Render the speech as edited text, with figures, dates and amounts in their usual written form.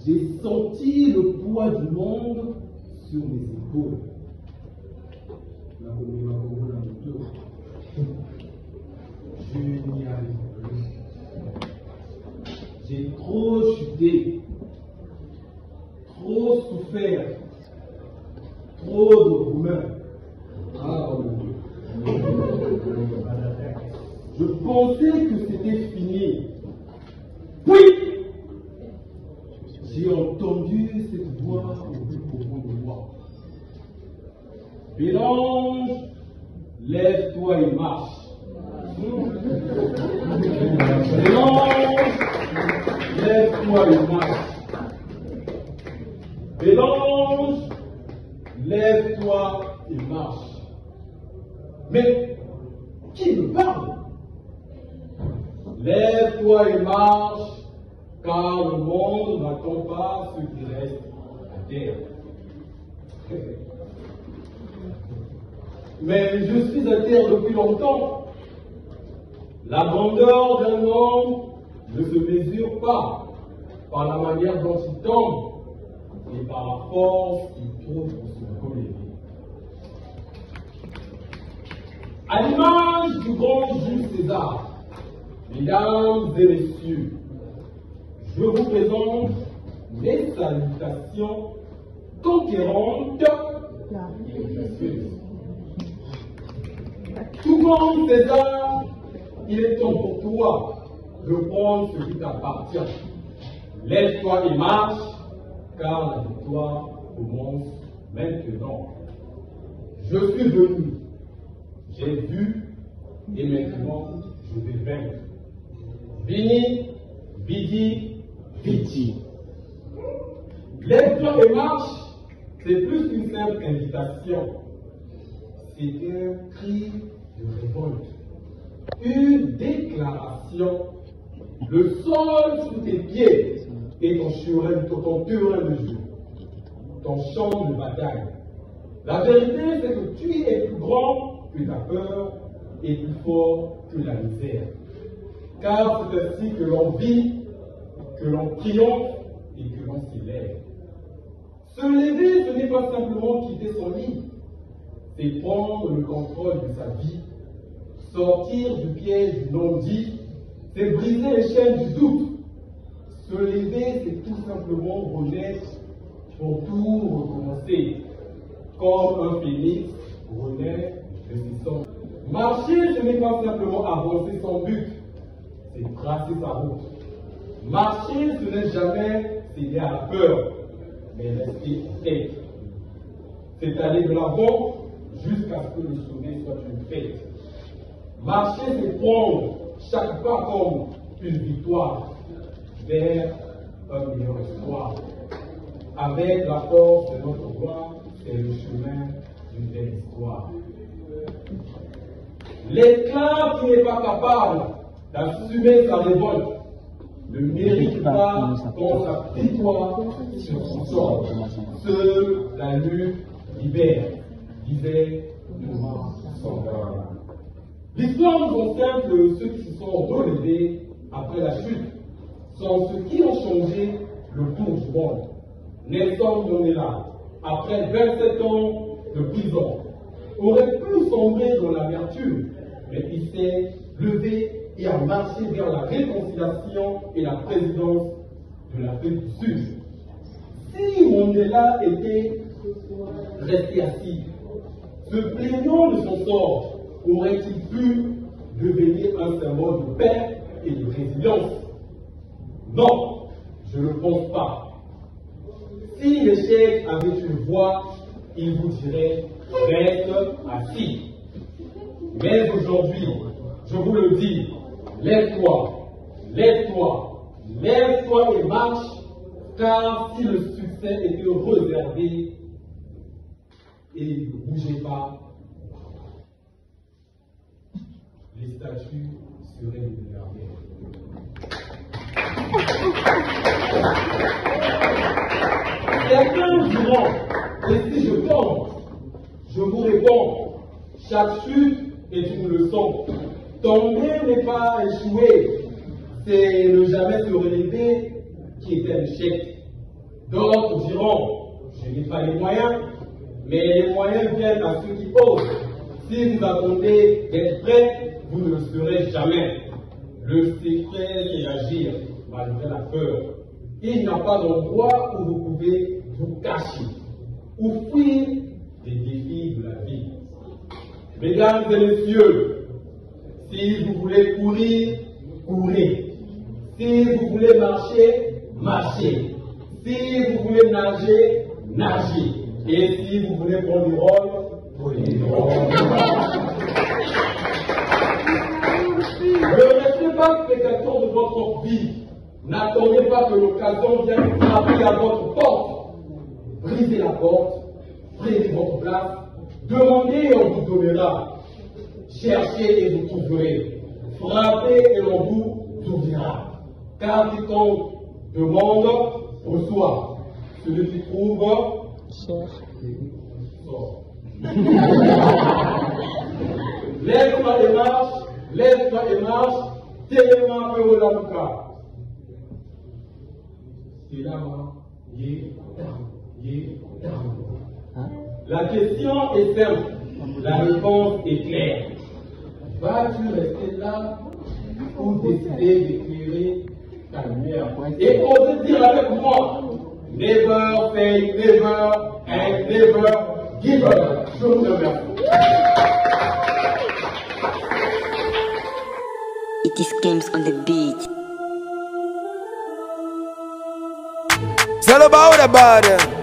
J'ai senti le poids du monde sur mes épaules. Je n'y arrive plus. J'ai trop chuté, trop souffert, trop de rumeurs. Ah mon Dieu. Je pensais que c'était fini. Oui! J'ai entendu cette voix au plus profond de moi. Bélange, lève-toi et marche. Bélange, lève-toi et marche. Bélange, lève-toi et marche. Mais qui me parle? Lève-toi et marche, car le monde n'attend pas ceux qui restent à terre. Mais je suis à terre depuis longtemps. La grandeur d'un homme ne se mesure pas par la manière dont il tombe, mais par la force qu'il trouve pour se relever. À l'image du grand Jules César, mesdames et messieurs, je vous présente les salutations conquérantes et audacieuses. Tout comme César, il est temps pour toi de prendre ce qui t'appartient. Lève-toi et marche, car la victoire commence maintenant. Je suis venu, j'ai vu, et maintenant je vais vaincre. Vini, vidi, viti. Lève-toi et marche, c'est plus qu'une simple invitation. C'est un cri de révolte, une déclaration. Le sol sous tes pieds est ton terrain de jeu, ton champ de bataille. La vérité, c'est que tu es plus grand que ta peur et plus fort que la misère. Car c'est ainsi que l'on vit, que l'on triomphe et que l'on s'élève. Se lever, ce n'est pas simplement quitter son lit, c'est prendre le contrôle de sa vie, sortir du piège du non-dit, c'est briser les chaînes du doute. Se lever, c'est tout simplement renaître pour tout recommencer, comme un phénix renaît de ses cendres. Marcher, ce n'est pas simplement avancer sans but, c'est tracer sa route. Marcher, ce n'est jamais céder à la peur, mais rester en tête. C'est aller de l'avant jusqu'à ce que le sommet soit une fête. Marcher, c'est prendre chaque pas comme une victoire vers un meilleur espoir. Avec la force de notre voix, c'est le chemin d'une belle histoire. L'esclave qui n'est pas capable d'assumer sa révolte ne mérite pas qu'on s'apitoie sur son sort. Seule la lutte libère, disait Thomas Sankara. L'histoire nous enseigne que ceux qui se sont relevés après la chute sont ceux qui ont changé le cours du monde. Nelson Mandela, après 27 ans de prison, aurait pu sombrer dans l'amertume, mais il s'est levé et a marché vers la réconciliation et la présidence de l'Afrique du Sud. Si Mandela était resté assis, se plaignant de son sort, aurait-il pu devenir un symbole de paix et de résilience? Non, je ne pense pas. Si l'échec avait une voix, il vous dirait reste assis. Mais aujourd'hui, je vous le dis, lève-toi, lève-toi, lève-toi et marche, car si le succès était réservé, et ne bougez pas, les statues seraient dégradées. Certains diront, et si je tombe, je vous réponds, chaque chute est une leçon. Tomber n'est pas échouer, c'est ne jamais se relever qui est un échec. D'autres diront, je n'ai pas les moyens, mais les moyens viennent à ceux qui osent. Si vous attendez d'être prêt, vous ne le serez jamais. Le secret, c'est d'agir malgré la peur. Il n'y a pas d'endroit où vous pouvez vous cacher ou fuir les défis de la vie. Mesdames et messieurs, si vous voulez courir, courez. Si vous voulez marcher, marchez. Si vous voulez nager, nagez. Et si vous voulez prendre du rôle, prenez du rôle. Ne restez pas spectateur de votre vie. N'attendez pas que l'occasion vienne frapper à votre porte. Brisez la porte, prenez votre place, demandez et on vous donnera. Cherchez et vous trouverez. Frappez et l'on vous ouvrira. Car quiconque demande, reçoit. Celui qui trouve, sort. Lève-toi et marche, lève-toi et marche, tellement que la bouca. C'est là, la question est simple, la réponse est claire. Vas-tu rester là ou décider d'éclairer ta lumière? Et osez dire avec moi, never say never and never give up. Je vous remercie. It is games on the beat. It's all about the body.